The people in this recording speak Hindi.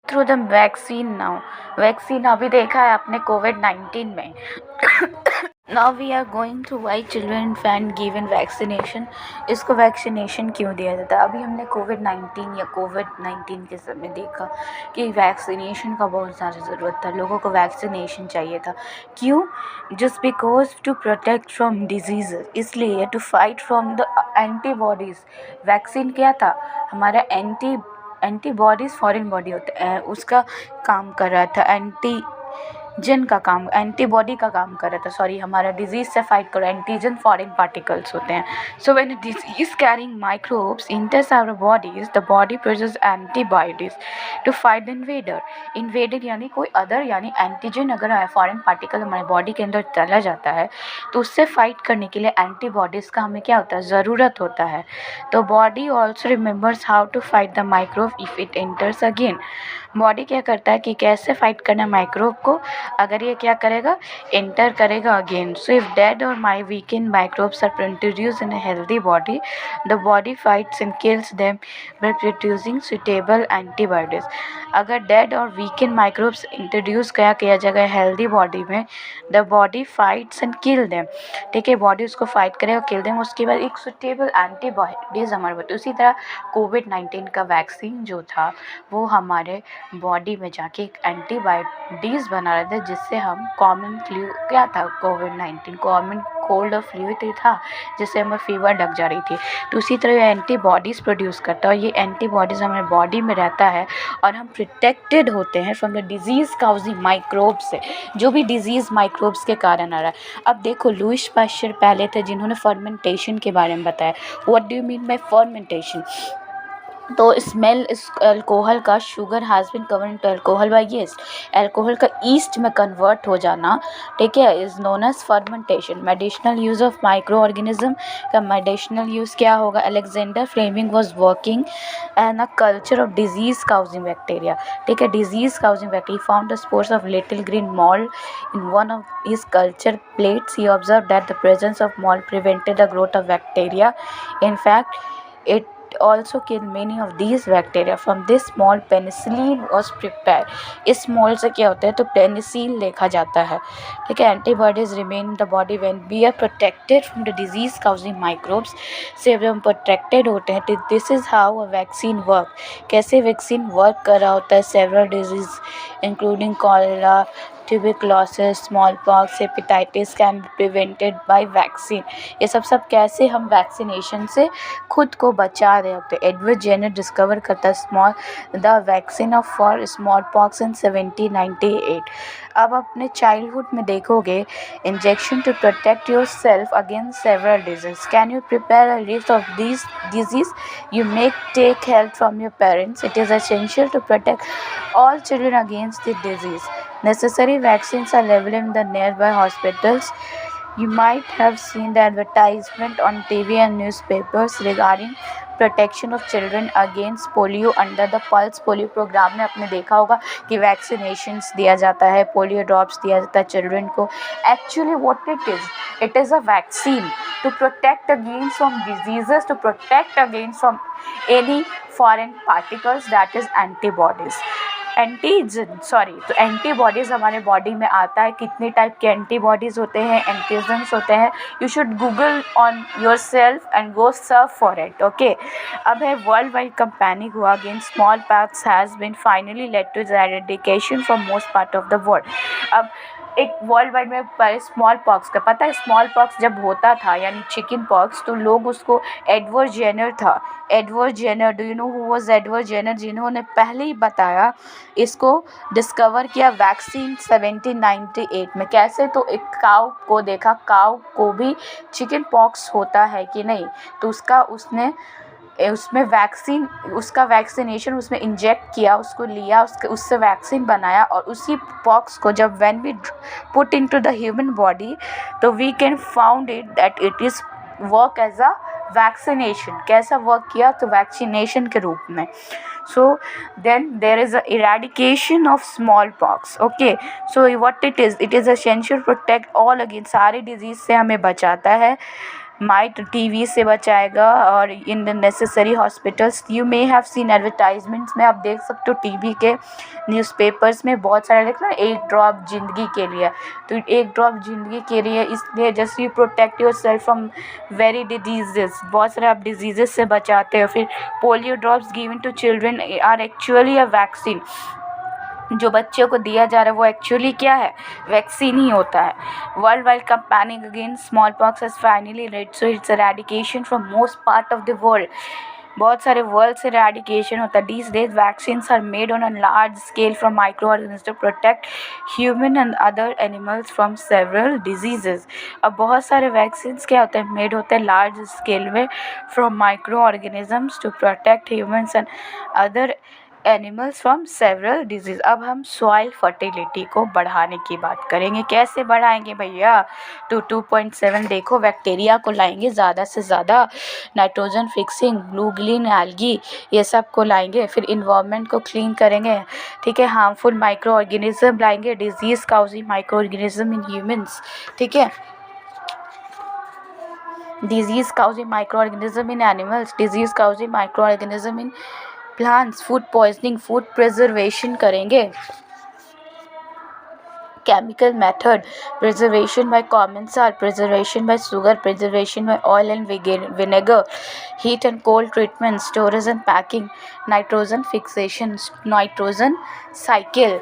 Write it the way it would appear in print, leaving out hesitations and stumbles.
Through the vaccine now. Vaccine अभी देखा है आपने कोविड-19 में। Now we are going to why children fan given vaccination. इसको वैक्सीनेशन क्यों दिया जाता है? अभी हमने कोविड-19 के समय देखा कि वैक्सीनेशन का बहुत ज़्यादा ज़रूरत था, लोगों को वैक्सीनेशन चाहिए था। क्यों? Just because to protect from diseases, इसलिए to fight from the antibodies. Vaccine क्या था? हमारा एंटीबॉडीज़ फॉरेन बॉडी होता है उसका काम कर रहा था, एंटीबॉडी का काम कर रहा था, सॉरी, हमारा डिजीज से फाइट करो। एंटीजन फॉरेन पार्टिकल्स होते हैं। So when a disease carrying microbes enters our bodies, the body produce antibodies to fight the invader यानी कोई अदर, यानी एंटीजन अगर फॉरेन पार्टिकल हमारे बॉडी के अंदर चला जाता है तो उससे फाइट करने के लिए एंटीबॉडीज़ का हमें क्या होता है, ज़रूरत होता है। तो body also remembers how to fight the microbe if it enters again. Body क्या करता है कि कैसे फाइट करना है माइक्रोब को अगर ये क्या करेगा, एंटर करेगा again. So if dead or my weakened microbes are introduce in a healthy body, the body fights and kills them by producing suitable antibodies. अगर dead or weakened microbes introduce किया जाएगा हेल्दी बॉडी में, the body fights and kill them, ठीक है, बॉडी उसको फाइट करेगा, किल देम, उसके बाद एक सुटेबल एंटीबॉडीज हमारे पास। उसी तरह कोविड-19 का वैक्सीन जो था वो हमारे बॉडी में जाके एक एंटीबॉडीज़ बना रहे थे, जिससे हम कॉमन फ्लू क्या था, कोविड-19 कॉमन कोल्ड और फ्लू था, जिससे हमें फीवर लग जा रही थी। तो उसी तरह ये एंटीबॉडीज़ प्रोड्यूस करता है और ये एंटीबॉडीज़ हमारे बॉडी में रहता है और हम प्रोटेक्टेड होते हैं from the disease causing microbes से, जो भी डिजीज़ माइक्रोब्स के कारण आ रहा है। अब देखो, लुईस पाश्चर पहले थे जिन्होंने फर्मेंटेशन के बारे में बताया। What do you mean by fermentation? तो स्मेल इस अल्कोहल का, sugar has been converted to alcohol by yeast, alcohol का ईस्ट में कन्वर्ट हो जाना, ठीक है, is known as fermentation. Medicinal use of microorganism का मेडिसिनल यूज़ क्या होगा? Alexander Fleming was working on a culture of disease causing bacteria, ठीक है, disease causing bacteria found the spores of little green mould in one of his culture plates. He observed that the presence of mold prevented the growth of bacteria. In fact, it also killed many of these bacteria. From this mold penicillin was prepared. इस mold से क्या होता है, तो पेनिसिलिन लिखा जाता है, ठीक है। Antibodies remain in the body when we are protected from the disease causing microbes, से जब हम प्रोटेक्टेड होते हैं। तो this is how a vaccine work. कैसे वैक्सीन वर्क कर रहा होता है? Several disease including cholera, tuberculosis, smallpox, hepatitis can be prevented by vaccine. ये सब कैसे हम वैक्सीनेशन से खुद को बचा रहे होते। एडवर्ड जेनर डिस्कवर करता the vaccine of for smallpox in 1798। अब अपने चाइल्डहुड में देखोगे, injection to protect yourself against several disease. Can you prepare a list of this disease? You make take help from your parents. It is essential to protect all children against the disease. Necessary vaccines are available in the nearby hospitals. You might have seen the advertisement on TV and newspapers regarding protection of children against polio under the pulse polio programme में आपने देखा होगा कि वैक्सीनेशंस दिया जाता है, पोलियो ड्रॉप्स दिया जाता है चिल्ड्रन को। Actually what it is a vaccine to protect against from diseases, to protect against from any foreign particles, that is antibodies. तो एंटीबॉडीज़ हमारे बॉडी में आता है। कितने टाइप के एंटीबॉडीज़ होते हैं, एंटीजन्स होते हैं। You should Google on yourself and go search for it, okay. अब है वर्ल्ड वाइड कैंपेनिंग हुआ against smallpox has been finally led to the eradication from most part of the world. अब एक वर्ल्ड वाइड में पर स्मॉल पॉक्स का पता है, स्मॉल पॉक्स जब होता था यानी चिकन पॉक्स, तो लोग उसको एडवर्ड जेनर था, Edward Jenner, do you know who was Edward Jenner, जिन्होंने पहले ही बताया, इसको डिस्कवर किया वैक्सीन 1798 में। कैसे? तो एक काऊ को देखा, काऊ को भी चिकन पॉक्स होता है कि नहीं, तो उसमें वैक्सीन, उसका वैक्सीनेशन उसमें इंजेक्ट किया, उसको लिया, उससे वैक्सीन बनाया और उसी पॉक्स को जब when we put into the human body, तो we can found it that it is work as a vaccination. कैसा वर्क किया? तो वैक्सीनेशन के रूप में। So then there is a eradication of smallpox, okay. So what it is essential protect all against, सारे डिजीज़ से हमें बचाता है। माइट टीवी से बचाएगा और in the necessary hospitals you may have seen advertisements में आप देख सकते हो, टीवी के न्यूज़पेपर्स में बहुत सारे लिखा है एक ड्रॉप जिंदगी के लिए। तो एक ड्रॉप जिंदगी के लिए इसलिए just you protect yourself from very diseases, बहुत सारे आप डिजीजेस से बचाते हो। फिर polio drops given to children are actually a vaccine, जो बच्चों को दिया जा रहा है वो एक्चुअली क्या है, वैक्सीन ही होता है। World wide campaigning against smallpox has finally led so its eradication from most part of the world, बहुत सारे वर्ल्ड से एरेडिकेशन होता है। These days vaccines are made on a large scale from microorganism to protect human and other animals from several diseases. अब बहुत सारे वैक्सीन्स क्या होते हैं, मेड होते हैं लार्ज स्केल में from microorganisms to protect humans and other animals from several disease. अब हम सॉइल फर्टिलिटी को बढ़ाने की बात करेंगे। कैसे बढ़ाएंगे भैया, तो 2.7 देखो, बैक्टीरिया को लाएंगे ज़्यादा से ज़्यादा, nitrogen fixing, blue green algae, ये सब को लाएंगे। फिर इन्वायरमेंट को क्लीन करेंगे, ठीक है। हार्मफुल माइक्रो ऑर्गेनिज्म लाएंगे, disease causing microorganism in humans, ठीक है। Disease causing microorganism in animals, disease causing microorganism in plants, food poisoning, food preservation करेंगे। Chemical method, preservation by common salt, preservation by sugar, preservation by oil and vinegar, heat and cold treatment, storage and packing, nitrogen fixation, nitrogen cycle.